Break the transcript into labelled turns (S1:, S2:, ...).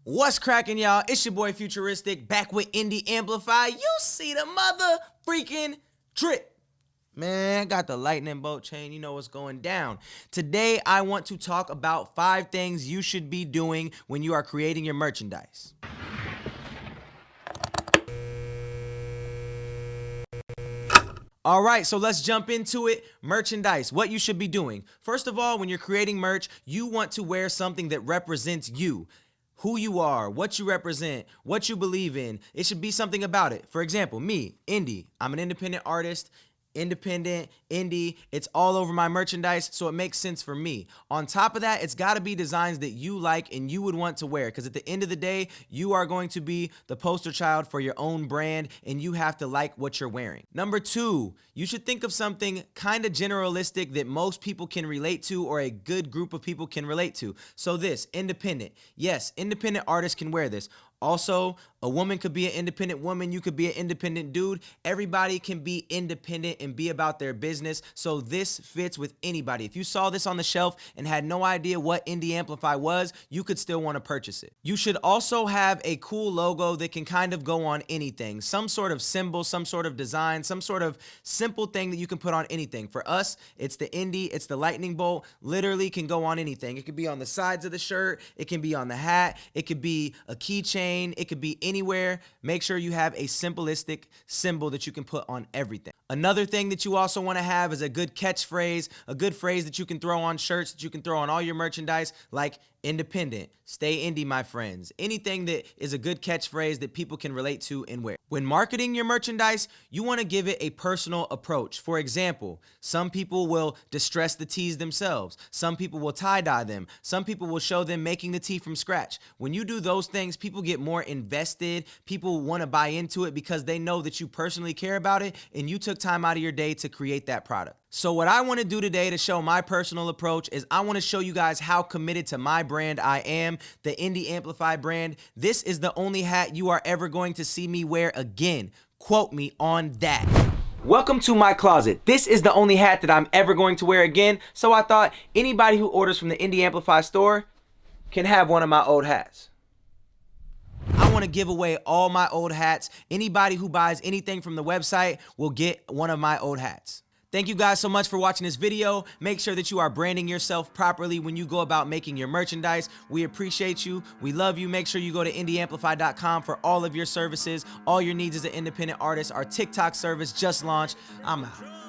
S1: What's cracking, y'all? It's your boy Futuristic back with Indie Amplify. You see the mother freaking drip. Man, got the lightning bolt chain. You know what's going down. Today, I want to talk about 5 things you should be doing when you are creating your merchandise. All right, so let's jump into it. Merchandise, what you should be doing. First of all, when you're creating merch, you want to wear something that represents you. Who you are, what you represent, what you believe in. It should be something about it. For example, me, indie. I'm an independent artist. Independent, indie, it's all over my merchandise, so it makes sense for me. On top of that, it's got to be designs that you like and you would want to wear, because at the end of the day, you are going to be the poster child for your own brand, and you have to like what you're wearing. Number 2, you should think of something kind of generalistic that most people can relate to, or a good group of people can relate to. So this, independent. Yes, independent artists can wear this. Also, a woman could be an independent woman. You could be an independent dude. Everybody can be independent and be about their business. So this fits with anybody. If you saw this on the shelf and had no idea what Indie Amplify was, you could still want to purchase it. You should also have a cool logo that can kind of go on anything. Some sort of symbol, some sort of design, some sort of simple thing that you can put on anything. For us, it's the Indie, it's the lightning bolt. Literally can go on anything. It could be on the sides of the shirt. It can be on the hat. It could be a keychain. It could be anywhere. Make sure you have a simplistic symbol that you can put on everything. Another thing that you also want to have is a good catchphrase, a good phrase that you can throw on shirts, that you can throw on all your merchandise, like independent, stay indie, my friends. Anything that is a good catchphrase that people can relate to and wear. When marketing your merchandise, you want to give it a personal approach. For example, some people will distress the tees themselves. Some people will tie-dye them. Some people will show them making the tee from scratch. When you do those things, people get more invested. People want to buy into it because they know that you personally care about it and you took time out of your day to create that product. So what I want to do today to show my personal approach is I want to show you guys how committed to my brand I am, the Indie Amplify brand. This is the only hat you are ever going to see me wear again. Quote me on that. Welcome to my closet. This is the only hat that I'm ever going to wear again, so I thought anybody who orders from the Indie Amplify store can have one of my old hats. I want to give away all my old hats. Anybody who buys anything from the website will get one of my old hats. Thank you guys so much for watching this video. Make sure that you are branding yourself properly when you go about making your merchandise. We appreciate you. We love you. Make sure you go to indieamplify.com for all of your services. All your needs as an independent artist. Our TikTok service just launched. I'm out.